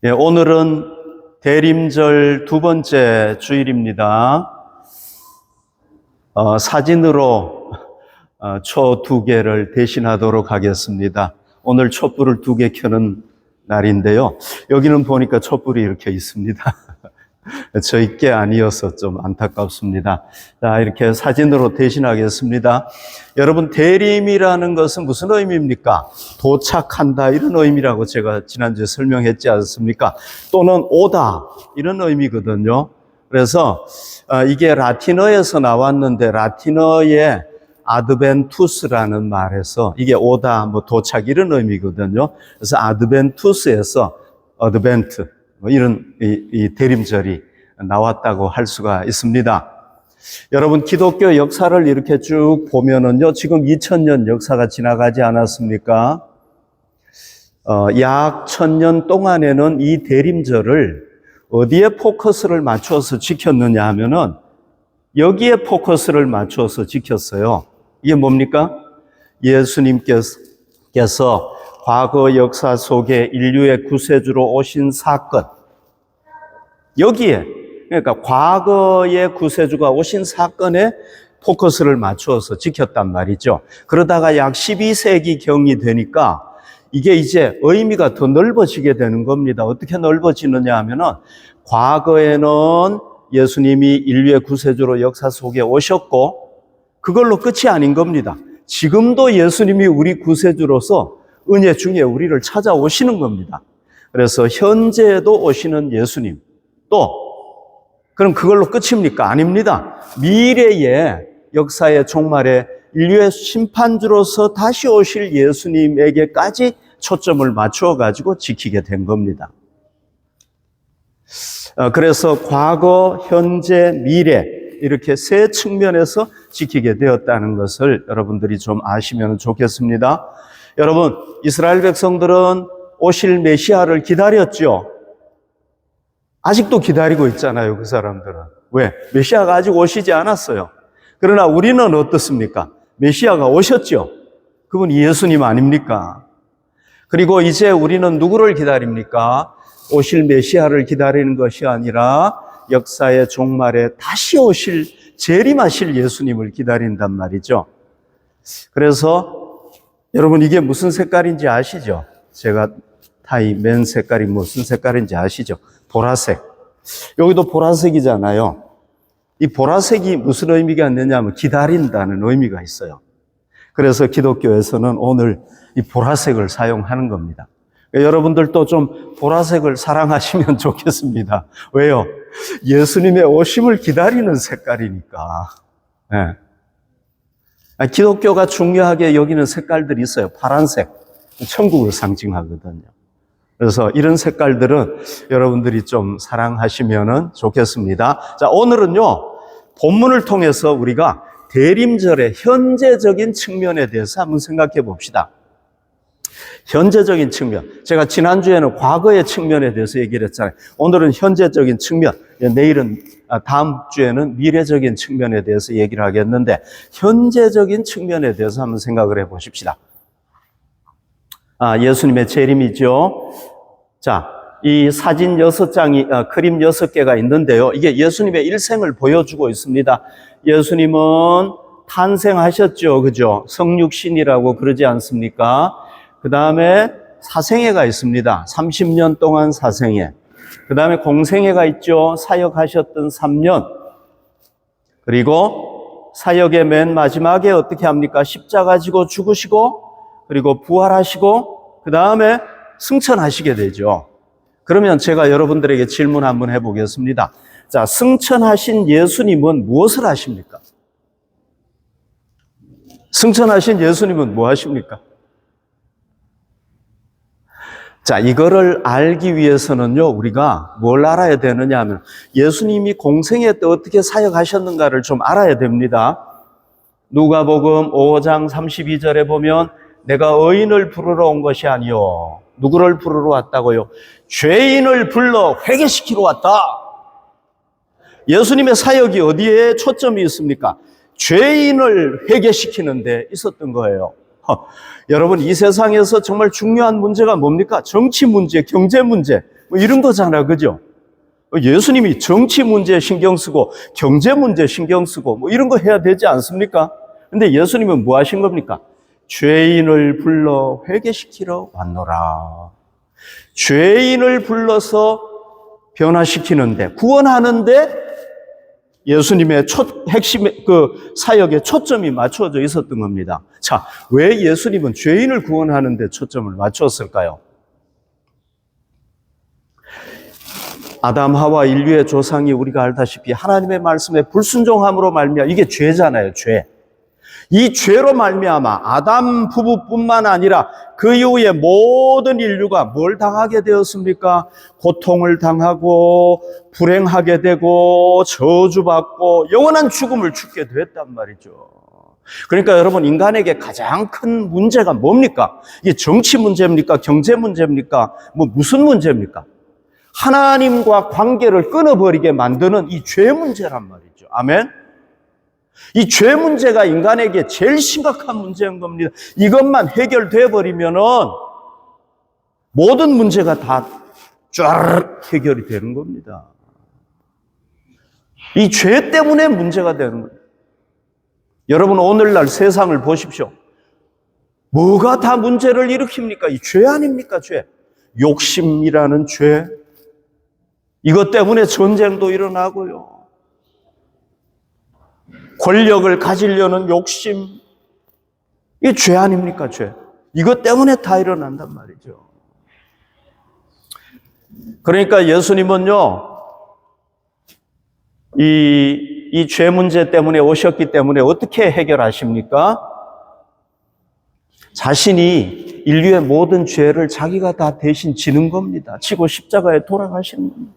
예, 오늘은 대림절 두 번째 주일입니다. 사진으로 초 두 개를 대신하도록 하겠습니다. 오늘 촛불을 두 개 켜는 날인데요. 여기는 보니까 촛불이 이렇게 있습니다. 저희 게 아니어서 좀 안타깝습니다. 자, 이렇게 사진으로 대신하겠습니다. 여러분, 대림이라는 것은 무슨 의미입니까? 도착한다, 이런 의미라고 제가 지난주에 설명했지 않습니까? 또는 오다, 이런 의미거든요. 그래서 이게 라틴어에서 나왔는데, 라틴어의 아드벤투스라는 말에서 이게 오다, 도착, 이런 의미거든요. 그래서 아드벤투스에서 어드벤트, 이런 이 대림절이 나왔다고 할 수가 있습니다. 여러분, 기독교 역사를 이렇게 쭉 보면은요, 지금 2000년 역사가 지나가지 않았습니까? 약 1000년 동안에는 이 대림절을 어디에 포커스를 맞춰서 지켰느냐 하면은 여기에 포커스를 맞춰서 지켰어요. 이게 뭡니까? 예수님께서 과거 역사 속에 인류의 구세주로 오신 사건, 여기에, 그러니까 과거의 구세주가 오신 사건에 포커스를 맞추어서 지켰단 말이죠. 그러다가 약 12세기경이 되니까 이게 이제 의미가 더 넓어지게 되는 겁니다. 어떻게 넓어지느냐 하면은 과거에는 예수님이 인류의 구세주로 역사 속에 오셨고 그걸로 끝이 아닌 겁니다. 지금도 예수님이 우리 구세주로서 은혜 중에 우리를 찾아오시는 겁니다. 그래서 현재도 오시는 예수님, 또 그럼 그걸로 끝입니까? 아닙니다. 미래의 역사의 종말에 인류의 심판주로서 다시 오실 예수님에게까지 초점을 맞추어 가지고 지키게 된 겁니다. 그래서 과거, 현재, 미래 이렇게 세 측면에서 지키게 되었다는 것을 여러분들이 좀 아시면 좋겠습니다. 여러분, 이스라엘 백성들은 오실 메시아를 기다렸죠. 아직도 기다리고 있잖아요, 그 사람들은. 왜? 메시아가 아직 오시지 않았어요. 그러나 우리는 어떻습니까? 메시아가 오셨죠. 그분이 예수님 아닙니까? 그리고 이제 우리는 누구를 기다립니까? 오실 메시아를 기다리는 것이 아니라 역사의 종말에 다시 오실, 재림하실 예수님을 기다린단 말이죠. 그래서 여러분, 이게 무슨 색깔인지 아시죠? 제가 타이 맨 색깔이 무슨 색깔인지 아시죠? 보라색. 여기도 보라색이잖아요. 이 보라색이 무슨 의미가 있느냐면 기다린다는 의미가 있어요. 그래서 기독교에서는 오늘 이 보라색을 사용하는 겁니다. 여러분들도 좀 보라색을 사랑하시면 좋겠습니다. 왜요? 예수님의 오심을 기다리는 색깔이니까. 네. 기독교가 중요하게 여기는 색깔들이 있어요. 파란색, 천국을 상징하거든요. 그래서 이런 색깔들은 여러분들이 좀 사랑하시면 좋겠습니다. 자, 오늘은요, 본문을 통해서 우리가 대림절의 현재적인 측면에 대해서 한번 생각해 봅시다. 현재적인 측면. 제가 지난주에는 과거의 측면에 대해서 얘기를 했잖아요. 오늘은 현재적인 측면, 내일은, 다음 주에는 미래적인 측면에 대해서 얘기를 하겠는데, 현재적인 측면에 대해서 한번 생각을 해 보십시다. 예수님의 재림이죠. 자, 이 사진 6장이, 그림 6개가 있는데요. 이게 예수님의 일생을 보여주고 있습니다. 예수님은 탄생하셨죠. 그죠? 성육신이라고 그러지 않습니까? 그 다음에 사생애가 있습니다. 30년 동안 사생애. 그 다음에 공생애가 있죠. 사역하셨던 3년. 그리고 사역의 맨 마지막에 어떻게 합니까? 십자가 지고 죽으시고, 그리고 부활하시고, 그 다음에 승천하시게 되죠. 그러면 제가 여러분들에게 질문 한번 해보겠습니다. 자, 승천하신 예수님은 무엇을 하십니까? 승천하신 예수님은 뭐 하십니까? 자, 이거를 알기 위해서는요, 우리가 뭘 알아야 되느냐 하면 예수님이 공생애 때 어떻게 사역하셨는가를 좀 알아야 됩니다. 누가복음 5장 32절에 보면 내가 의인을 부르러 온 것이 아니요. 누구를 부르러 왔다고요? 죄인을 불러 회개시키러 왔다. 예수님의 사역이 어디에 초점이 있습니까? 죄인을 회개시키는 데 있었던 거예요. 여러분, 이 세상에서 정말 중요한 문제가 뭡니까? 정치 문제, 경제 문제, 뭐 이런 거잖아요. 그죠? 예수님이 정치 문제 신경 쓰고 경제 문제 신경 쓰고 뭐 이런 거 해야 되지 않습니까? 근데 예수님은 뭐 하신 겁니까? 죄인을 불러 회개시키러 왔노라. 죄인을 불러서 변화시키는데, 구원하는데 예수님의 핵심의 사역에 초점이 맞춰져 있었던 겁니다. 자, 왜 예수님은 죄인을 구원하는데 초점을 맞췄을까요? 아담, 하와 인류의 조상이 우리가 알다시피 하나님의 말씀에 불순종함으로 말미암아, 이게 죄잖아요, 죄. 이 죄로 말미암아 아담 부부뿐만 아니라 그 이후에 모든 인류가 뭘 당하게 되었습니까? 고통을 당하고 불행하게 되고 저주받고 영원한 죽음을 죽게 됐단 말이죠. 그러니까 여러분, 인간에게 가장 큰 문제가 뭡니까? 이게 정치 문제입니까? 경제 문제입니까? 뭐 무슨 문제입니까? 하나님과 관계를 끊어버리게 만드는 이 죄 문제란 말이죠. 아멘? 이 죄 문제가 인간에게 제일 심각한 문제인 겁니다. 이것만 해결돼 버리면은 모든 문제가 다 쫙 해결이 되는 겁니다. 이 죄 때문에 문제가 되는 거예요. 여러분, 오늘날 세상을 보십시오. 뭐가 다 문제를 일으킵니까? 이 죄 아닙니까? 죄. 욕심이라는 죄. 이것 때문에 전쟁도 일어나고요. 권력을 가지려는 욕심. 이게 죄 아닙니까? 죄. 이것 때문에 다 일어난단 말이죠. 그러니까 예수님은요, 이 죄 문제 때문에 오셨기 때문에 어떻게 해결하십니까? 자신이 인류의 모든 죄를 자기가 다 대신 지는 겁니다. 지고 십자가에 돌아가시는 겁니다.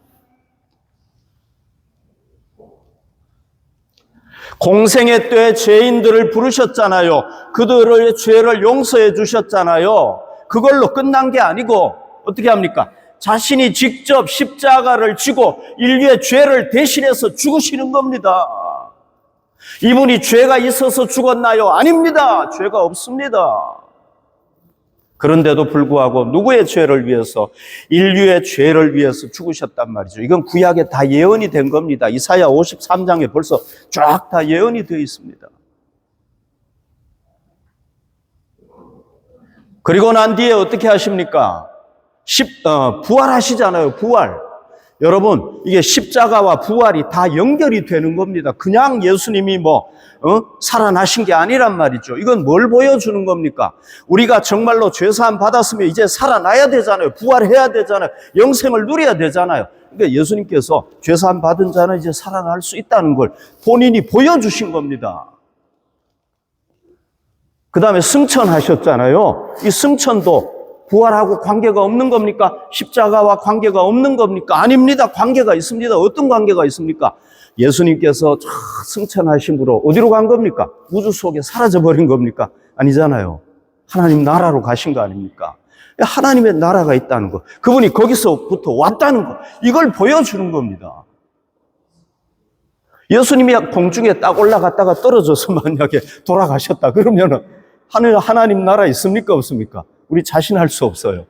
공생의 때 죄인들을 부르셨잖아요. 그들의 죄를 용서해 주셨잖아요. 그걸로 끝난 게 아니고 어떻게 합니까? 자신이 직접 십자가를 지고 인류의 죄를 대신해서 죽으시는 겁니다. 이분이 죄가 있어서 죽었나요? 아닙니다. 죄가 없습니다. 그런데도 불구하고 누구의 죄를 위해서? 인류의 죄를 위해서 죽으셨단 말이죠. 이건 구약에 다 예언이 된 겁니다. 이사야 53장에 벌써 쫙 다 예언이 되어 있습니다. 그리고 난 뒤에 어떻게 하십니까? 부활하시잖아요. 부활. 여러분, 이게 십자가와 부활이 다 연결이 되는 겁니다. 그냥 예수님이 살아나신 게 아니란 말이죠. 이건 뭘 보여주는 겁니까? 우리가 정말로 죄사함 받았으면 이제 살아나야 되잖아요. 부활해야 되잖아요. 영생을 누려야 되잖아요. 그러니까 예수님께서 죄사함 받은 자는 이제 살아날 수 있다는 걸 본인이 보여주신 겁니다. 그 다음에 승천하셨잖아요. 이 승천도 부활하고 관계가 없는 겁니까? 십자가와 관계가 없는 겁니까? 아닙니다. 관계가 있습니다. 어떤 관계가 있습니까? 예수님께서 승천하심으로 어디로 간 겁니까? 우주 속에 사라져버린 겁니까? 아니잖아요. 하나님 나라로 가신 거 아닙니까? 하나님의 나라가 있다는 거, 그분이 거기서부터 왔다는 거, 이걸 보여주는 겁니다. 예수님이 공중에 딱 올라갔다가 떨어져서 만약에 돌아가셨다 그러면은 하나님 나라 있습니까? 없습니까? 우리 자신할 수 없어요.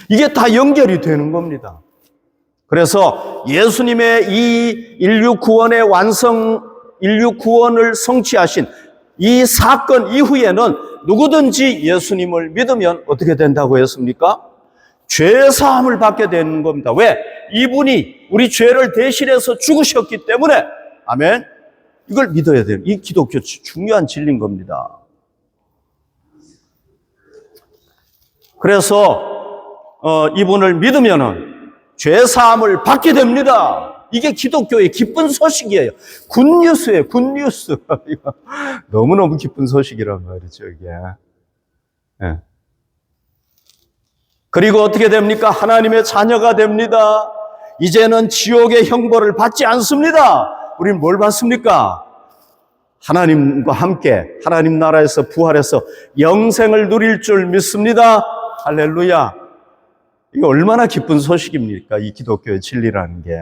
이게 다 연결이 되는 겁니다. 그래서 예수님의 이 인류 구원을 성취하신 이 사건 이후에는 누구든지 예수님을 믿으면 어떻게 된다고 했습니까? 죄사함을 받게 되는 겁니다. 왜? 이분이 우리 죄를 대신해서 죽으셨기 때문에. 아멘. 이걸 믿어야 돼요. 이 기독교 중요한 진리인 겁니다. 그래서 이분을 믿으면은 죄사함을 받게 됩니다. 이게 기독교의 기쁜 소식이에요. 굿뉴스예요. 굿뉴스. 너무너무 기쁜 소식이란 말이죠, 이게. 네. 그리고 어떻게 됩니까? 하나님의 자녀가 됩니다. 이제는 지옥의 형벌을 받지 않습니다. 우리는 뭘 받습니까? 하나님과 함께 하나님 나라에서 부활해서 영생을 누릴 줄 믿습니다. 할렐루야. 이게 얼마나 기쁜 소식입니까? 이 기독교의 진리라는 게.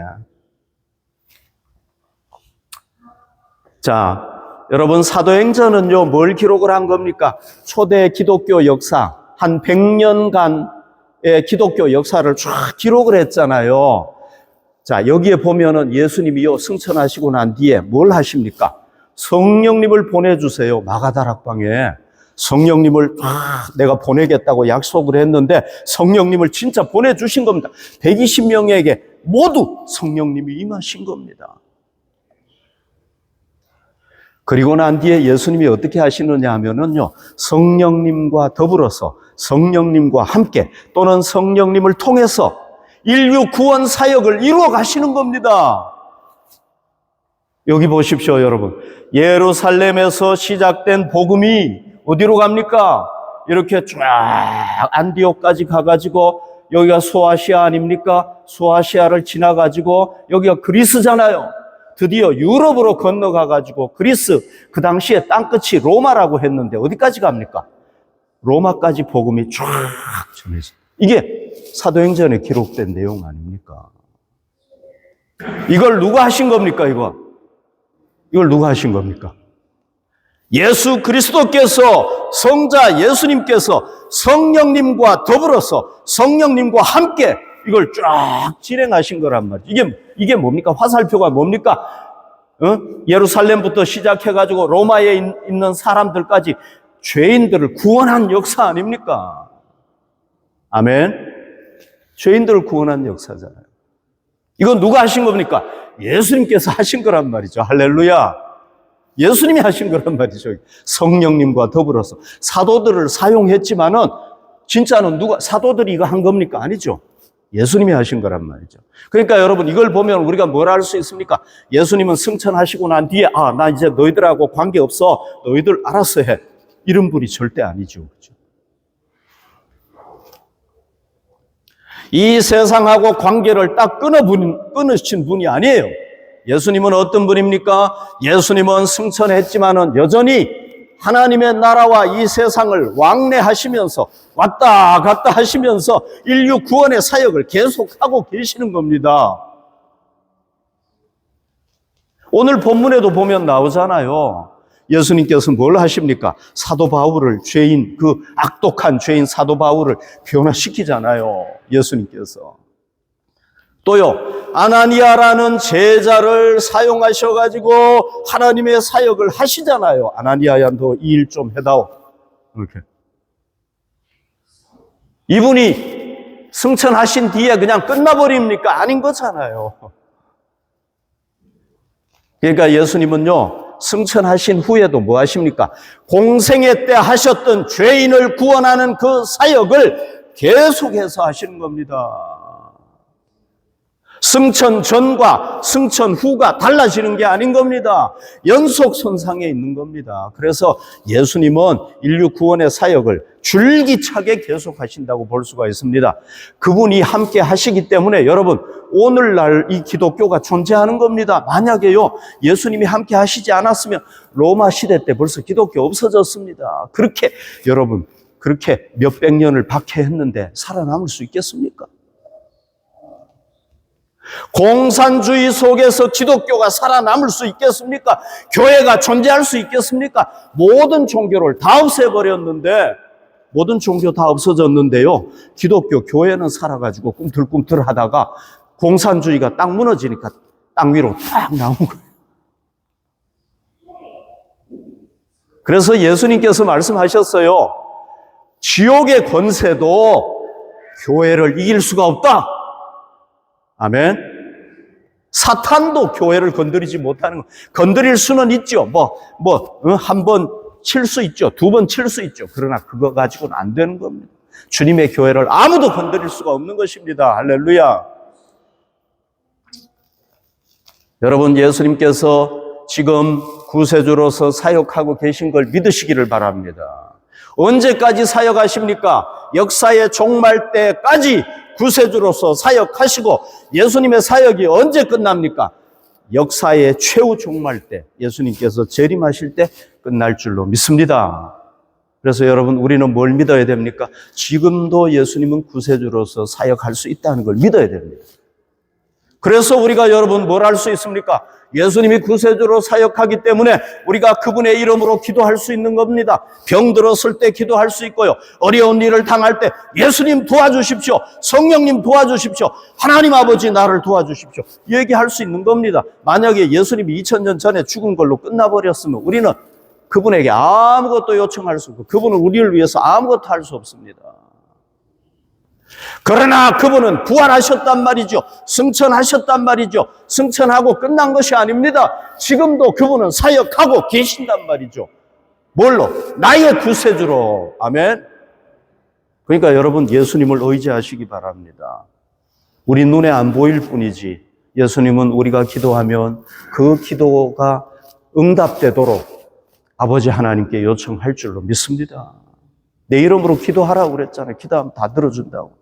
자, 여러분, 사도행전은요, 뭘 기록을 한 겁니까? 초대 기독교 역사, 한 100년간 기독교 역사를 쫙 기록을 했잖아요. 자, 여기에 보면은 예수님이요, 승천하시고 난 뒤에 뭘 하십니까? 성령님을 보내주세요. 마가다락방에. 성령님을 내가 보내겠다고 약속을 했는데 성령님을 진짜 보내주신 겁니다. 120명에게 모두 성령님이 임하신 겁니다. 그리고 난 뒤에 예수님이 어떻게 하시느냐 하면은요, 성령님과 더불어서 성령님과 함께 또는 성령님을 통해서 인류 구원 사역을 이루어 가시는 겁니다. 여기 보십시오, 여러분. 예루살렘에서 시작된 복음이 어디로 갑니까? 이렇게 쫙 안디옥까지 가가지고 여기가 소아시아 아닙니까? 소아시아를 지나가지고 여기가 그리스잖아요. 드디어 유럽으로 건너가가지고 그리스, 그 당시에 땅끝이 로마라고 했는데 어디까지 갑니까? 로마까지 복음이 쫙 전해져. 이게 사도행전에 기록된 내용 아닙니까? 이걸 누가 하신 겁니까, 이거? 이걸 누가 하신 겁니까? 예수 그리스도께서, 성자 예수님께서 성령님과 더불어서 성령님과 함께 이걸 쫙 진행하신 거란 말이에요. 이게 뭡니까? 화살표가 뭡니까? 예루살렘부터 시작해가지고 로마에 있는 사람들까지 죄인들을 구원한 역사 아닙니까? 아멘. 죄인들을 구원한 역사잖아요. 이건 누가 하신 겁니까? 예수님께서 하신 거란 말이죠. 할렐루야. 예수님이 하신 거란 말이죠. 성령님과 더불어서 사도들을 사용했지만은 진짜는 사도들이 이거 한 겁니까? 아니죠. 예수님이 하신 거란 말이죠. 그러니까 여러분, 이걸 보면 우리가 뭘 알 수 있습니까? 예수님은 승천하시고 난 뒤에 나 이제 너희들하고 관계없어. 너희들 알아서 해. 이런 분이 절대 아니죠. 그렇죠? 이 세상하고 관계를 딱 끊으신 분이 아니에요. 예수님은 어떤 분입니까? 예수님은 승천했지만은 여전히 하나님의 나라와 이 세상을 왕래하시면서 왔다 갔다 하시면서 인류 구원의 사역을 계속하고 계시는 겁니다. 오늘 본문에도 보면 나오잖아요. 예수님께서 뭘 하십니까? 사도 바울을, 그 악독한 죄인 사도 바울을 변화시키잖아요. 예수님께서. 또요, 아나니아라는 제자를 사용하셔가지고 하나님의 사역을 하시잖아요. 아나니아야, 너 이 일 좀 해다오. 이렇게. 이분이 승천하신 뒤에 그냥 끝나버립니까? 아닌 거잖아요. 그러니까 예수님은요, 승천하신 후에도 뭐 하십니까? 공생애 때 하셨던 죄인을 구원하는 그 사역을 계속해서 하시는 겁니다. 승천 전과 승천 후가 달라지는 게 아닌 겁니다. 연속선상에 있는 겁니다. 그래서 예수님은 인류 구원의 사역을 줄기차게 계속하신다고 볼 수가 있습니다. 그분이 함께 하시기 때문에 여러분, 오늘날 이 기독교가 존재하는 겁니다. 만약에요, 예수님이 함께 하시지 않았으면 로마 시대 때 벌써 기독교 없어졌습니다. 여러분, 그렇게 몇백 년을 박해했는데 살아남을 수 있겠습니까? 공산주의 속에서 기독교가 살아남을 수 있겠습니까? 교회가 존재할 수 있겠습니까? 모든 종교를 다 없애버렸는데, 모든 종교 다 없어졌는데요, 기독교 교회는 살아가지고 꿈틀꿈틀 하다가 공산주의가 딱 무너지니까 땅 위로 딱 나온 거예요. 그래서 예수님께서 말씀하셨어요. 지옥의 권세도 교회를 이길 수가 없다. 아멘. 사탄도 교회를 건드리지 못하는 거. 건드릴 수는 있죠. 한 번 칠 수 있죠. 두 번 칠 수 있죠. 그러나 그거 가지고는 안 되는 겁니다. 주님의 교회를 아무도 건드릴 수가 없는 것입니다. 할렐루야. 여러분, 예수님께서 지금 구세주로서 사역하고 계신 걸 믿으시기를 바랍니다. 언제까지 사역하십니까? 역사의 종말 때까지 구세주로서 사역하시고, 예수님의 사역이 언제 끝납니까? 역사의 최후 종말 때, 예수님께서 재림하실 때 끝날 줄로 믿습니다. 그래서 여러분, 우리는 뭘 믿어야 됩니까? 지금도 예수님은 구세주로서 사역할 수 있다는 걸 믿어야 됩니다. 그래서 우리가 여러분 뭘 할 수 있습니까? 예수님이 구세주로 사역하기 때문에 우리가 그분의 이름으로 기도할 수 있는 겁니다. 병 들었을 때 기도할 수 있고요. 어려운 일을 당할 때 예수님 도와주십시오. 성령님 도와주십시오. 하나님 아버지 나를 도와주십시오. 얘기할 수 있는 겁니다. 만약에 예수님이 2000년 전에 죽은 걸로 끝나버렸으면 우리는 그분에게 아무것도 요청할 수 없고 그분은 우리를 위해서 아무것도 할 수 없습니다. 그러나 그분은 부활하셨단 말이죠. 승천하셨단 말이죠. 승천하고 끝난 것이 아닙니다. 지금도 그분은 사역하고 계신단 말이죠. 뭘로? 나의 구세주로. 아멘. 그러니까 여러분 예수님을 의지하시기 바랍니다. 우리 눈에 안 보일 뿐이지 예수님은 우리가 기도하면 그 기도가 응답되도록 아버지 하나님께 요청할 줄로 믿습니다. 내 이름으로 기도하라고 그랬잖아요. 기도하면 다 들어준다고.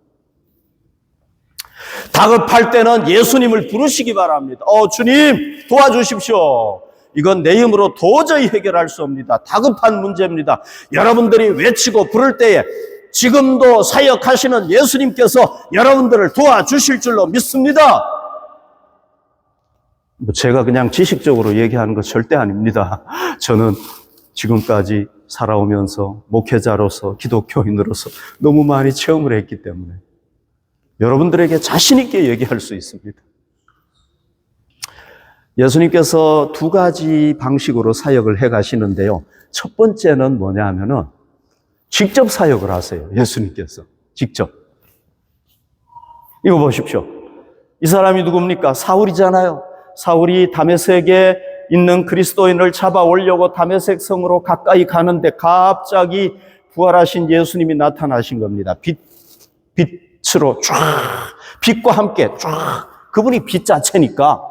다급할 때는 예수님을 부르시기 바랍니다. 주님 도와주십시오. 이건 내 힘으로 도저히 해결할 수 없습니다. 다급한 문제입니다. 여러분들이 외치고 부를 때에 지금도 사역하시는 예수님께서 여러분들을 도와주실 줄로 믿습니다. 제가 그냥 지식적으로 얘기하는 거 절대 아닙니다. 저는 지금까지 살아오면서 목회자로서 기독교인으로서 너무 많이 체험을 했기 때문에 여러분들에게 자신 있게 얘기할 수 있습니다. 예수님께서 두 가지 방식으로 사역을 해 가시는데요. 첫 번째는 뭐냐 하면은 직접 사역을 하세요. 예수님께서 직접. 이거 보십시오. 이 사람이 누굽니까? 사울이잖아요. 사울이 다메섹에 있는 그리스도인을 잡아오려고 다메섹 성으로 가까이 가는데 갑자기 부활하신 예수님이 나타나신 겁니다. 빛으로 쫙, 빛과 함께 쫙. 그분이 빛 자체니까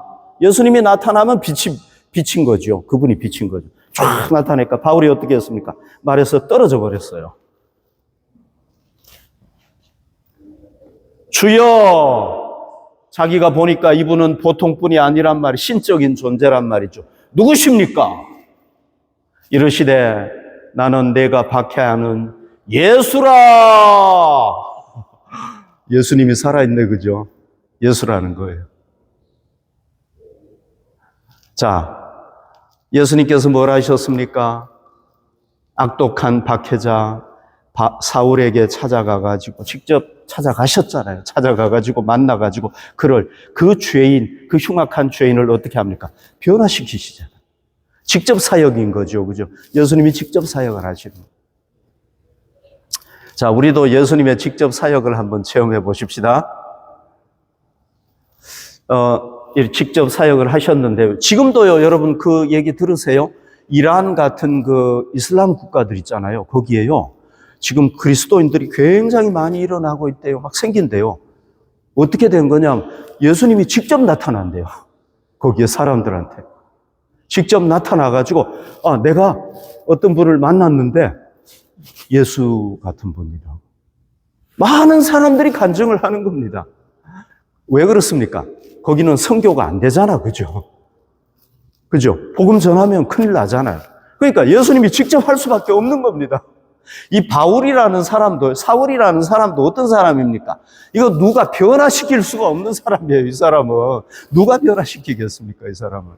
예수님이 나타나면 빛인 거죠. 그분이 빛인 거죠. 쫙 나타나니까 바울이 어떻게 했습니까? 말에서 떨어져 버렸어요. 주여! 자기가 보니까 이분은 보통뿐이 아니란 말이 신적인 존재란 말이죠. 누구십니까? 이르시되 나는 내가 박해하는 예수라. 예수님이 살아있네, 그죠? 예수라는 거예요. 자, 예수님께서 뭘 하셨습니까? 악독한 박해자 사울에게 찾아가가지고 직접 찾아가셨잖아요. 찾아가가지고 만나가지고 그 죄인, 그 흉악한 죄인을 어떻게 합니까? 변화시키시잖아요. 직접 사역인 거죠. 그죠? 예수님이 직접 사역을 하시는 거예요. 자, 우리도 예수님의 직접 사역을 한번 체험해 보십시다. 직접 사역을 하셨는데요. 지금도요, 여러분 그 얘기 들으세요? 이란 같은 그 이슬람 국가들 있잖아요. 거기에요. 지금 그리스도인들이 굉장히 많이 일어나고 있대요. 막 생긴대요. 어떻게 된 거냐? 예수님이 직접 나타난대요. 거기에 사람들한테. 직접 나타나가지고, 내가 어떤 분을 만났는데, 예수 같은 분이라고. 많은 사람들이 간증을 하는 겁니다. 왜 그렇습니까? 거기는 선교가 안 되잖아. 그죠? 그죠? 복음 전하면 큰일 나잖아요. 그러니까 예수님이 직접 할 수밖에 없는 겁니다. 이 바울이라는 사람도, 사울이라는 사람도 어떤 사람입니까? 이거 누가 변화시킬 수가 없는 사람이에요, 이 사람은. 누가 변화시키겠습니까, 이 사람은?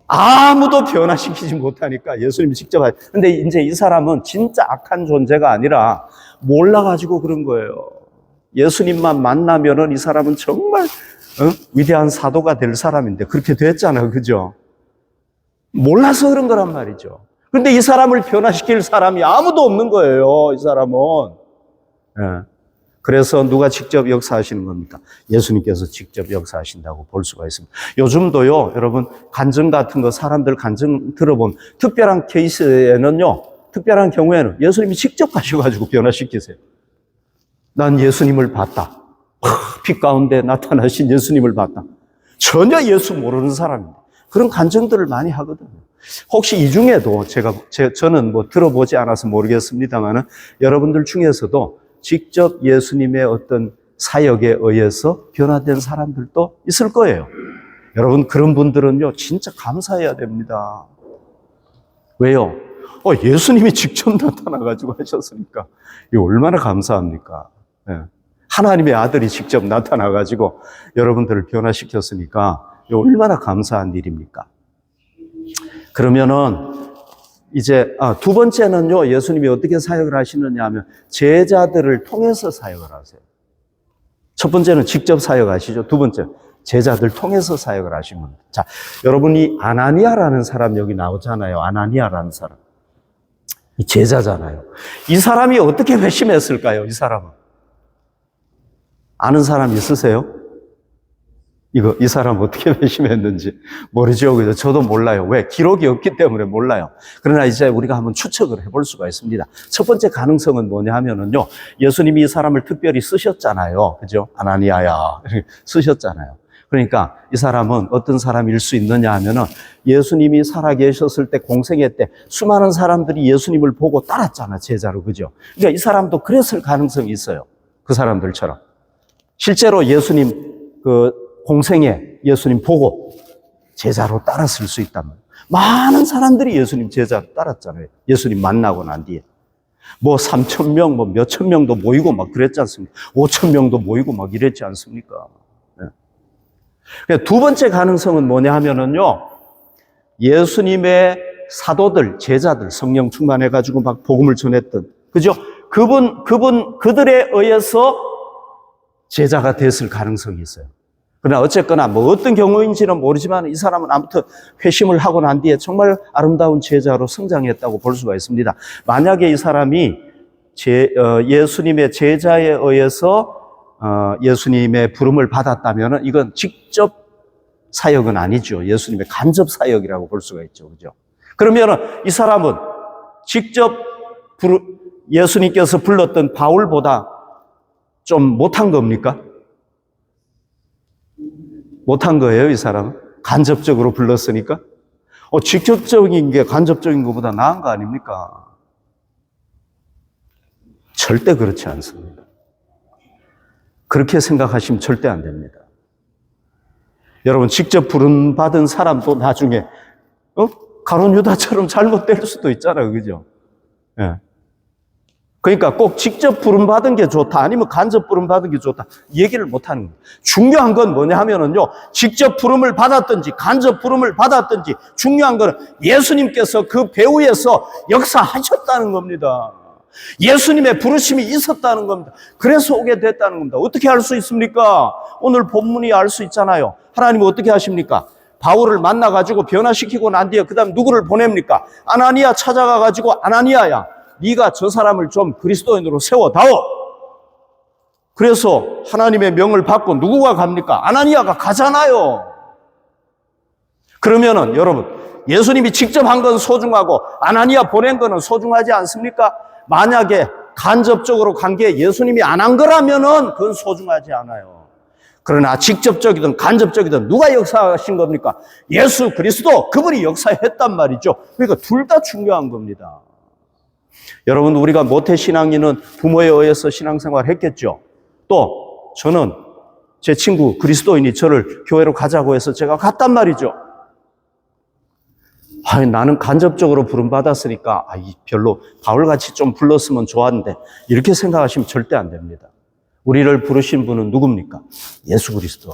아무도 변화시키지 못하니까 예수님이 직접 하죠. 근데 이제 이 사람은 진짜 악한 존재가 아니라 몰라가지고 그런 거예요. 예수님만 만나면은 이 사람은 정말 위대한 사도가 될 사람인데 그렇게 됐잖아요. 그죠? 몰라서 그런 거란 말이죠. 그런데 이 사람을 변화시킬 사람이 아무도 없는 거예요. 이 사람은. 그래서 누가 직접 역사하시는 겁니까? 예수님께서 직접 역사하신다고 볼 수가 있습니다. 요즘도요, 여러분, 간증 같은 거 사람들 간증 들어본 특별한 케이스에는요, 특별한 경우에는 예수님이 직접 가셔가지고 변화시키세요. 난 예수님을 봤다. 빛 가운데 나타나신 예수님을 봤다. 전혀 예수 모르는 사람입니다. 그런 간증들을 많이 하거든요. 혹시 이 중에도 저는 뭐 들어보지 않아서 모르겠습니다만은 여러분들 중에서도 직접 예수님의 어떤 사역에 의해서 변화된 사람들도 있을 거예요. 여러분, 그런 분들은요, 진짜 감사해야 됩니다. 왜요? 예수님이 직접 나타나가지고 하셨으니까. 이거 얼마나 감사합니까? 네. 하나님의 아들이 직접 나타나가지고 여러분들을 변화시켰으니까 얼마나 감사한 일입니까? 그러면은 이제 두 번째는요, 예수님이 어떻게 사역을 하시느냐 하면 제자들을 통해서 사역을 하세요. 첫 번째는 직접 사역하시죠. 두 번째, 제자들 통해서 사역을 하시면. 자, 여러분이 아나니아라는 사람 여기 나오잖아요. 아나니아라는 사람. 이 제자잖아요. 이 사람이 어떻게 회심했을까요? 이 사람은. 아는 사람 있으세요? 이 사람 어떻게 회심했는지 모르죠. 그죠? 저도 몰라요. 왜? 기록이 없기 때문에 몰라요. 그러나 이제 우리가 한번 추측을 해볼 수가 있습니다. 첫 번째 가능성은 뭐냐 하면은요, 예수님이 이 사람을 특별히 쓰셨잖아요. 그죠? 아나니아야. 쓰셨잖아요. 그러니까 이 사람은 어떤 사람일 수 있느냐 하면은 예수님이 살아계셨을 때 공생애 때 수많은 사람들이 예수님을 보고 따랐잖아, 제자로. 그죠? 그러니까 이 사람도 그랬을 가능성이 있어요. 그 사람들처럼. 실제로 예수님 공생에 예수님 보고 제자로 따랐을 수 있단 말이에요. 많은 사람들이 예수님 제자로 따랐잖아요. 예수님 만나고 난 뒤에. 3,000명, 몇천 명도 모이고 막 그랬지 않습니까? 5,000명도 모이고 막 이랬지 않습니까? 네. 두 번째 가능성은 뭐냐 하면은요, 예수님의 사도들, 제자들, 성령 충만해가지고 막 복음을 전했던, 그죠? 그들에 의해서 제자가 됐을 가능성이 있어요. 그러나 어쨌거나 어떤 경우인지는 모르지만 이 사람은 아무튼 회심을 하고 난 뒤에 정말 아름다운 제자로 성장했다고 볼 수가 있습니다. 만약에 이 사람이 예수님의 제자에 의해서 예수님의 부름을 받았다면 이건 직접 사역은 아니죠. 예수님의 간접 사역이라고 볼 수가 있죠. 그죠? 그러면 이 사람은 직접 예수님께서 불렀던 바울보다 좀 못한 겁니까? 못한 거예요, 이 사람은? 간접적으로 불렀으니까? 직접적인 게 간접적인 것보다 나은 거 아닙니까? 절대 그렇지 않습니다. 그렇게 생각하시면 절대 안 됩니다. 여러분, 직접 부름받은 사람도 나중에, 가룟 유다처럼 잘못될 수도 있잖아요. 그죠? 예. 그러니까 꼭 직접 부름받은 게 좋다, 아니면 간접 부름받은 게 좋다, 얘기를 못 하는 거예요. 중요한 건 뭐냐 하면은요, 직접 부름을 받았든지, 간접 부름을 받았든지, 중요한 건 예수님께서 그 배후에서 역사하셨다는 겁니다. 예수님의 부르심이 있었다는 겁니다. 그래서 오게 됐다는 겁니다. 어떻게 알 수 있습니까? 오늘 본문이 알 수 있잖아요. 하나님은 어떻게 하십니까? 바울을 만나가지고 변화시키고 난 뒤에 그 다음 누구를 보냅니까? 아나니아 찾아가가지고, 아나니아야, 네가 저 사람을 좀 그리스도인으로 세워다오. 그래서 하나님의 명을 받고 누구가 갑니까? 아나니아가 가잖아요. 그러면은 여러분, 예수님이 직접 한 건 소중하고 아나니아 보낸 거는 소중하지 않습니까? 만약에 간접적으로 간 게 예수님이 안 한 거라면은 그건 소중하지 않아요. 그러나 직접적이든 간접적이든 누가 역사하신 겁니까? 예수 그리스도, 그분이 역사했단 말이죠. 그러니까 둘 다 중요한 겁니다. 여러분, 우리가 모태신앙인은 부모에 의해서 신앙생활을 했겠죠. 또 저는 제 친구 그리스도인이 저를 교회로 가자고 해서 제가 갔단 말이죠. 나는 간접적으로 부름받았으니까 별로 바울같이 좀 불렀으면 좋았는데, 이렇게 생각하시면 절대 안 됩니다. 우리를 부르신 분은 누굽니까? 예수 그리스도.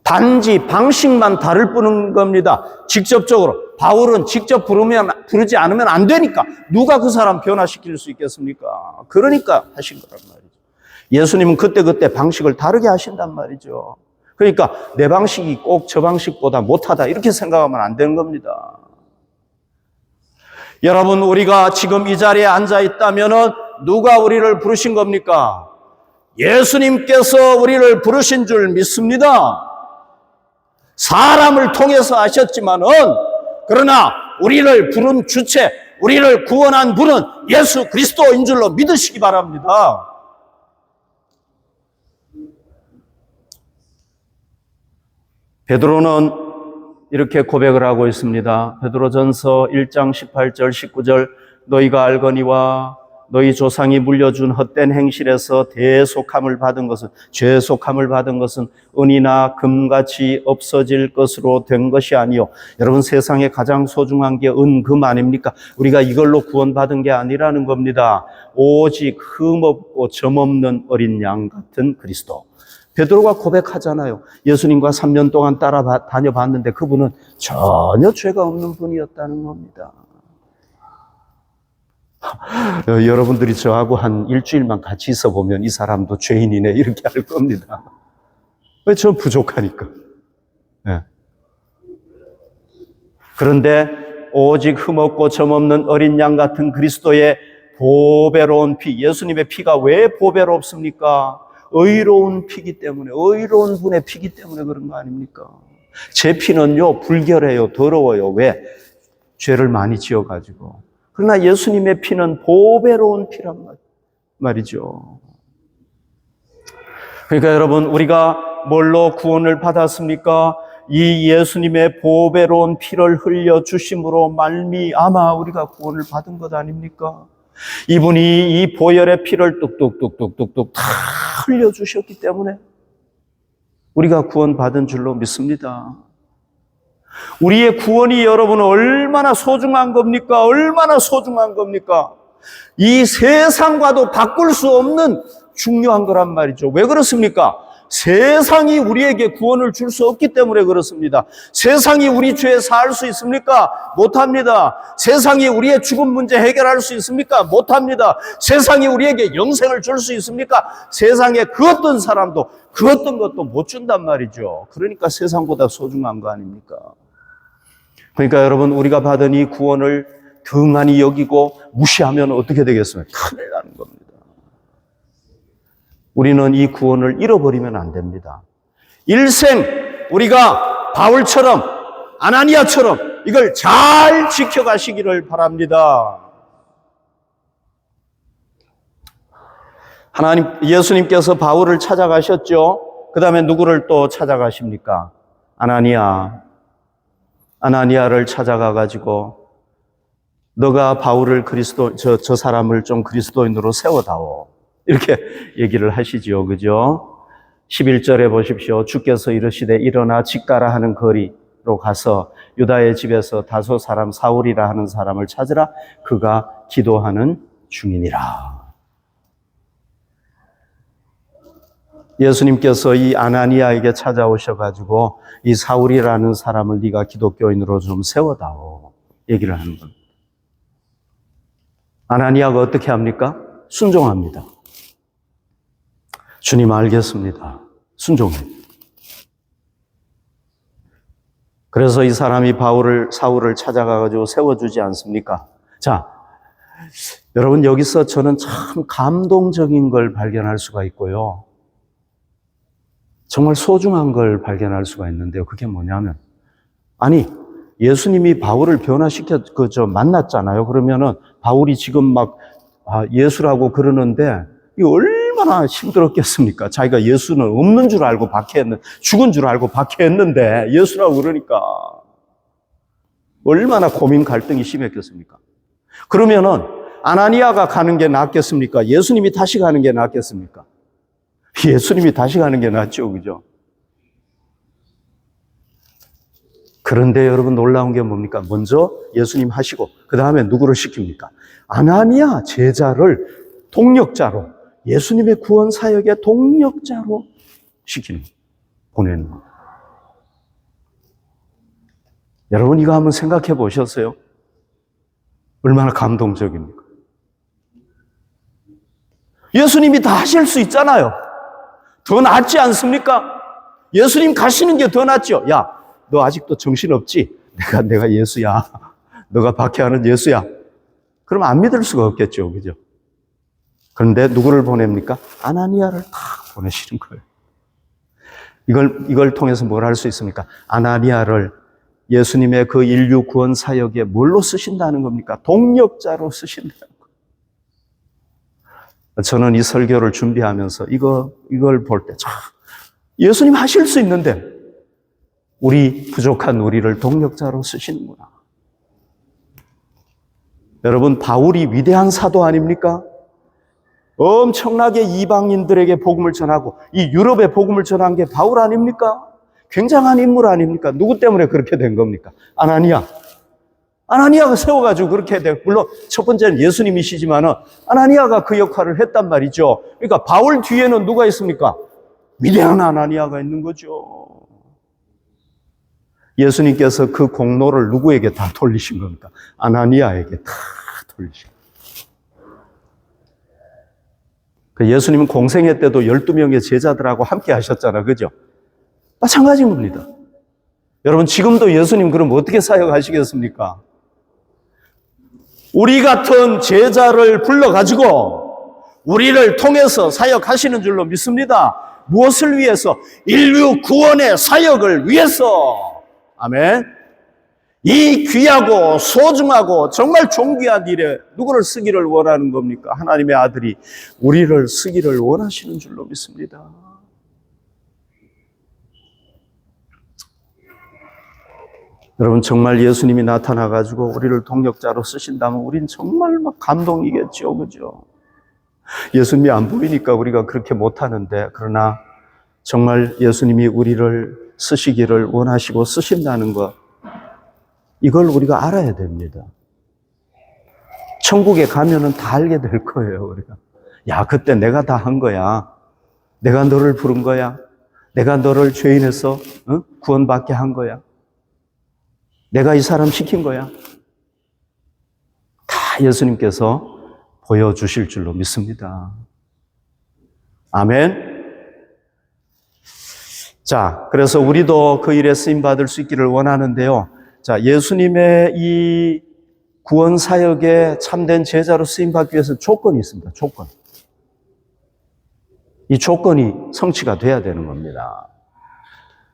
단지 방식만 다를 뿐인 겁니다. 직접적으로. 바울은 직접 부르지 않으면 안 되니까 누가 그 사람 변화시킬 수 있겠습니까? 그러니까 하신 거란 말이죠. 예수님은 그때그때 방식을 다르게 하신단 말이죠. 그러니까 내 방식이 꼭 저 방식보다 못하다, 이렇게 생각하면 안 되는 겁니다. 여러분, 우리가 지금 이 자리에 앉아 있다면은 누가 우리를 부르신 겁니까? 예수님께서 우리를 부르신 줄 믿습니다. 사람을 통해서 하셨지만은, 그러나 우리를 부른 주체, 우리를 구원한 분은 예수 그리스도인 줄로 믿으시기 바랍니다. 베드로는 이렇게 고백을 하고 있습니다. 베드로전서 1장 18절 19절, 너희가 알거니와 너희 조상이 물려준 헛된 행실에서 대속함을 받은 것은, 죄속함을 받은 것은 은이나 금같이 없어질 것으로 된 것이 아니요. 여러분, 세상에 가장 소중한 게 은, 금 아닙니까? 우리가 이걸로 구원받은 게 아니라는 겁니다. 오직 흠없고 점없는 어린 양 같은 그리스도. 베드로가 고백하잖아요. 예수님과 3년 동안 다녀봤는데 그분은 전혀 죄가 없는 분이었다는 겁니다. 여러분들이 저하고 한 일주일만 같이 있어 보면 이 사람도 죄인이네 이렇게 할 겁니다. 왜? 저 부족하니까. 네. 그런데 오직 흠없고 점없는 어린 양 같은 그리스도의 보배로운 피, 예수님의 피가 왜 보배롭습니까? 의로운 피기 때문에, 의로운 분의 피기 때문에 그런 거 아닙니까? 제 피는요, 불결해요, 더러워요. 왜? 죄를 많이 지어가지고. 그러나 예수님의 피는 보배로운 피란 말이죠. 그러니까 여러분, 우리가 뭘로 구원을 받았습니까? 이 예수님의 보배로운 피를 흘려주심으로 말미암아 우리가 구원을 받은 것 아닙니까? 이분이 이 보혈의 피를 뚝뚝뚝뚝뚝뚝 다 흘려주셨기 때문에 우리가 구원받은 줄로 믿습니다. 우리의 구원이 여러분 얼마나 소중한 겁니까? 얼마나 소중한 겁니까? 이 세상과도 바꿀 수 없는 중요한 거란 말이죠. 왜 그렇습니까? 세상이 우리에게 구원을 줄 수 없기 때문에 그렇습니다. 세상이 우리 죄에 사할 수 있습니까? 못합니다. 세상이 우리의 죽음 문제 해결할 수 있습니까? 못합니다. 세상이 우리에게 영생을 줄 수 있습니까? 세상에 그 어떤 사람도 그 어떤 것도 못 준단 말이죠. 그러니까 세상보다 소중한 거 아닙니까? 그러니까 여러분, 우리가 받은 이 구원을 등한히 여기고 무시하면 어떻게 되겠습니까? 큰일 나는 겁니다. 우리는 이 구원을 잃어버리면 안 됩니다. 일생 우리가 바울처럼 아나니아처럼 이걸 잘 지켜가시기를 바랍니다. 예수님께서 바울을 찾아가셨죠. 그 다음에 누구를 또 찾아가십니까? 아나니아를 찾아가가지고 너가 바울을 저 사람을 좀 그리스도인으로 세워다오. 이렇게 얘기를 하시지요. 그죠? 11절에 보십시오. 주께서 이르시되 일어나 직가라 하는 거리로 가서 유다의 집에서 다소 사람 사울이라 하는 사람을 찾으라. 그가 기도하는 중이니라. 예수님께서 이 아나니아에게 찾아오셔가지고 이 사울이라는 사람을 네가 기독교인으로 좀 세워다오. 얘기를 하는 겁니다. 아나니아가 어떻게 합니까? 순종합니다. 주님 알겠습니다. 순종해. 그래서 이 사람이 사울을 찾아가가지고 세워주지 않습니까? 자, 여러분 여기서 저는 참 감동적인 걸 발견할 수가 있고요. 정말 소중한 걸 발견할 수가 있는데요. 그게 뭐냐면, 아니, 예수님이 바울을 만났잖아요. 그러면은 바울이 지금 막 예수라고 그러는데 이 얼마나 힘들었겠습니까? 자기가 예수는 없는 줄 알고 죽은 줄 알고 박해했는데 예수라고 그러니까 얼마나 고민 갈등이 심했겠습니까? 그러면은 아나니아가 가는 게 낫겠습니까? 예수님이 다시 가는 게 낫겠습니까? 예수님이 다시 가는 게 낫죠, 그죠? 그런데 여러분 놀라운 게 뭡니까? 먼저 예수님 하시고 그 다음에 누구를 시킵니까? 아나니아 제자를 동력자로, 예수님의 구원 사역의 동력자로 보내는 겁니다. 여러분 이거 한번 생각해 보셨어요? 얼마나 감동적입니까? 예수님이 다 하실 수 있잖아요. 더 낫지 않습니까? 예수님 가시는 게 더 낫죠. 야, 너 아직도 정신없지? 내가 예수야. 너가 박해하는 예수야. 그럼 안 믿을 수가 없겠죠. 그죠? 그런데 누구를 보냅니까? 아나니아를 다 보내시는 거예요. 이걸 통해서 뭘 할 수 있습니까? 아나니아를 예수님의 그 인류 구원 사역에 뭘로 쓰신다는 겁니까? 동력자로 쓰신다는 거예요. 저는 이 설교를 준비하면서 이걸 볼 때 참 예수님 하실 수 있는데 우리 부족한 우리를 동력자로 쓰시는구나. 여러분 바울이 위대한 사도 아닙니까? 엄청나게 이방인들에게 복음을 전하고 이 유럽에 복음을 전한 게 바울 아닙니까? 굉장한 인물 아닙니까? 누구 때문에 그렇게 된 겁니까? 아나니아가 세워가지고 그렇게 돼. 물론 첫 번째는 예수님이시지만은 아나니아가 그 역할을 했단 말이죠. 그러니까 바울 뒤에는 누가 있습니까? 위대한 아나니아가 있는 거죠. 예수님께서 그 공로를 누구에게 다 돌리신 겁니까? 아나니아에게 다 돌리신 겁니다. 예수님은 공생애 때도 12명의 제자들하고 함께 하셨잖아. 그죠? 마찬가지인 겁니다. 여러분, 지금도 예수님 그럼 어떻게 사역하시겠습니까? 우리 같은 제자를 불러가지고 우리를 통해서 사역하시는 줄로 믿습니다. 무엇을 위해서? 인류 구원의 사역을 위해서. 아멘. 이 귀하고 소중하고 정말 존귀한 일에 누구를 쓰기를 원하는 겁니까? 하나님의 아들이 우리를 쓰기를 원하시는 줄로 믿습니다. 여러분, 정말 예수님이 나타나가지고 우리를 동역자로 쓰신다면 우린 정말 막 감동이겠죠. 그죠? 예수님이 안 보이니까 우리가 그렇게 못하는데, 그러나 정말 예수님이 우리를 쓰시기를 원하시고 쓰신다는 것, 이걸 우리가 알아야 됩니다. 천국에 가면은 다 알게 될 거예요, 우리가. 야, 그때 내가 다 한 거야. 내가 너를 부른 거야. 내가 너를 죄인에서 구원받게 한 거야. 내가 이 사람 시킨 거야. 다 예수님께서 보여주실 줄로 믿습니다. 아멘. 자, 그래서 우리도 그 일에 쓰임받을 수 있기를 원하는데요. 자, 예수님의 이 구원 사역에 참된 제자로 쓰임받기 위해서 조건이 있습니다. 조건. 이 조건이 성취가 돼야 되는 겁니다.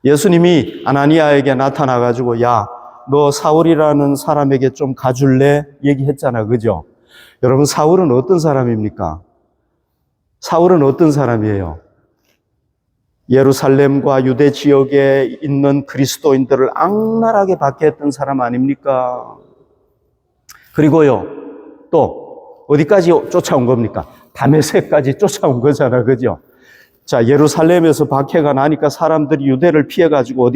예수님이 아나니아에게 나타나가지고, 야, 너 사울이라는 사람에게 좀 가줄래? 얘기했잖아. 그죠? 여러분, 사울은 어떤 사람입니까? 사울은 어떤 사람이에요? 예루살렘과 유대 지역에 있는 그리스도인들을 악랄하게 박해했던 사람 아닙니까? 그리고요, 또 어디까지 쫓아온 겁니까? 다메섹까지 쫓아온 거잖아. 그죠? 자, 예루살렘에서 박해가 나니까 사람들이 유대를 피해가지고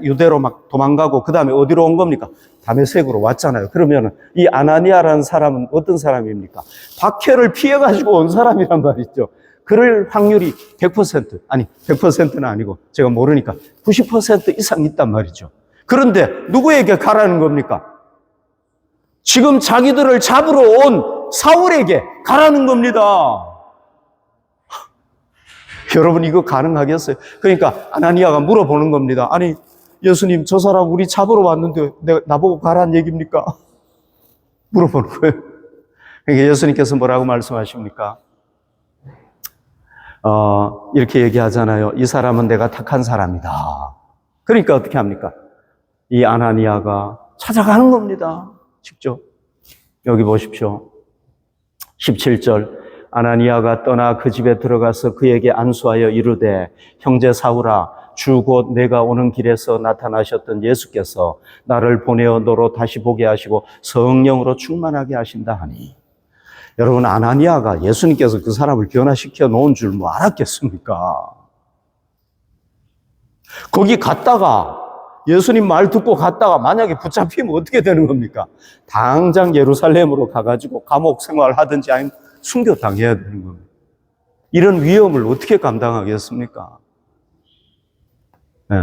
유대로 막 도망가고, 그 다음에 어디로 온 겁니까? 다메섹으로 왔잖아요. 그러면 이 아나니아라는 사람은 어떤 사람입니까? 박해를 피해가지고 온 사람이란 말이죠. 그럴 확률이 100%, 아니, 100%는 아니고, 제가 모르니까 90% 이상 있단 말이죠. 그런데 누구에게 가라는 겁니까? 지금 자기들을 잡으러 온 사울에게 가라는 겁니다. 여러분, 이거 가능하겠어요? 그러니까 아나니아가 물어보는 겁니다. 아니, 예수님, 저 사람 우리 잡으러 왔는데 나보고 가라는 얘기입니까? 물어보는 거예요. 그러니까 예수님께서 뭐라고 말씀하십니까? 이렇게 얘기하잖아요. 이 사람은 내가 택한 사람이다. 그러니까 어떻게 합니까? 이 아나니아가 찾아가는 겁니다. 직접. 여기 보십시오. 17절. 아나니아가 떠나 그 집에 들어가서 그에게 안수하여 이르되, 형제 사울아, 주 곧 내가 오는 길에서 나타나셨던 예수께서 나를 보내어 너로 다시 보게 하시고 성령으로 충만하게 하신다 하니. 여러분, 아나니아가 예수님께서 그 사람을 변화시켜 놓은 줄 뭐 알았겠습니까? 거기 갔다가 예수님 말 듣고 갔다가 만약에 붙잡히면 어떻게 되는 겁니까? 당장 예루살렘으로 가가지고 감옥 생활하든지 아니면 순교당해야 되는 겁니다. 이런 위험을 어떻게 감당하겠습니까? 네.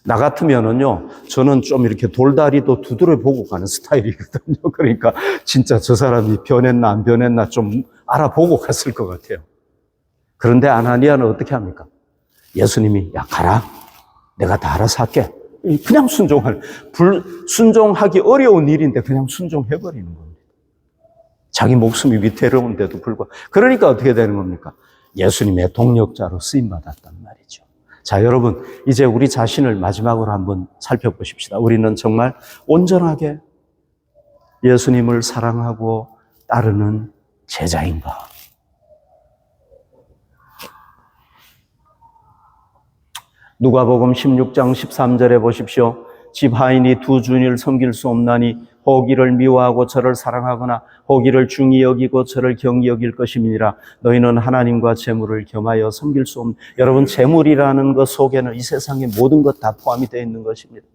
나 같으면은요, 저는 좀 이렇게 돌다리도 두드려 보고 가는 스타일이거든요. 그러니까 진짜 저 사람이 변했나 안 변했나 좀 알아보고 갔을 것 같아요. 그런데 아나니아는 어떻게 합니까? 예수님이, 야, 가라. 내가 다 알아서 할게. 그냥 순종하기 어려운 일인데 그냥 순종해버리는 겁니다. 자기 목숨이 위태로운데도 불구하고. 그러니까 어떻게 되는 겁니까? 예수님의 동력자로 쓰임받았단 말이죠. 자, 여러분, 이제 우리 자신을 마지막으로 한번 살펴보십시다. 우리는 정말 온전하게 예수님을 사랑하고 따르는 제자인가? 누가복음 16장 13절에 보십시오. 집 하인이 두 주인을 섬길 수 없나니 호기를 미워하고 저를 사랑하거나 호기를 중히 여기고 저를 경히 여길 것임이니라. 너희는 하나님과 재물을 겸하여 섬길 수 없는. 여러분, 재물이라는 것 속에는 이 세상의 모든 것 다 포함이 되어 있는 것입니다.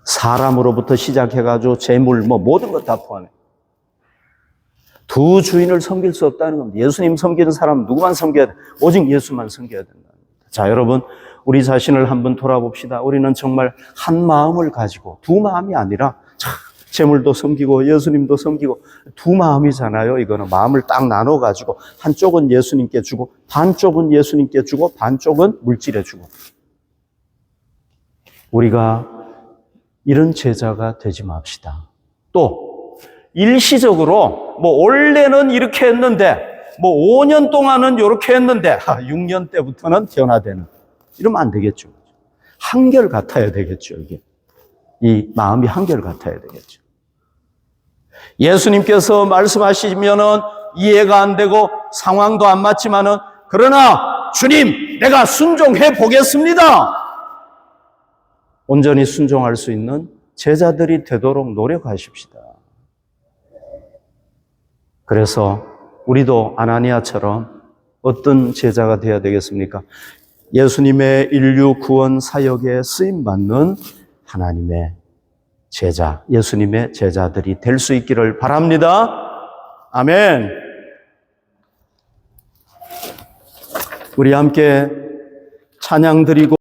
사람으로부터 시작해가지고 재물, 모든 것 다 포함해. 두 주인을 섬길 수 없다는 겁니다. 예수님 섬기는 사람은 누구만 섬겨야 돼? 오직 예수만 섬겨야 된다. 자, 여러분, 우리 자신을 한번 돌아봅시다. 우리는 정말 한 마음을 가지고, 두 마음이 아니라 재물도 섬기고 예수님도 섬기고 두 마음이잖아요. 이거는 마음을 딱 나눠가지고 한쪽은 예수님께 주고 반쪽은 예수님께 주고 반쪽은 물질에 주고. 우리가 이런 제자가 되지 맙시다. 또 일시적으로 원래는 이렇게 했는데 5년 동안은 이렇게 했는데 6년 때부터는 변화되는, 이러면 안 되겠죠. 한결 같아야 되겠죠. 이게 이 마음이 한결 같아야 되겠죠. 예수님께서 말씀하시면은 이해가 안 되고 상황도 안 맞지만은 그러나 주님 내가 순종해 보겠습니다. 온전히 순종할 수 있는 제자들이 되도록 노력하십시다. 그래서 우리도 아나니아처럼 어떤 제자가 되어야 되겠습니까? 예수님의 인류 구원 사역에 쓰임받는 하나님의 제자, 예수님의 제자들이 될 수 있기를 바랍니다. 아멘. 우리 함께 찬양 드리고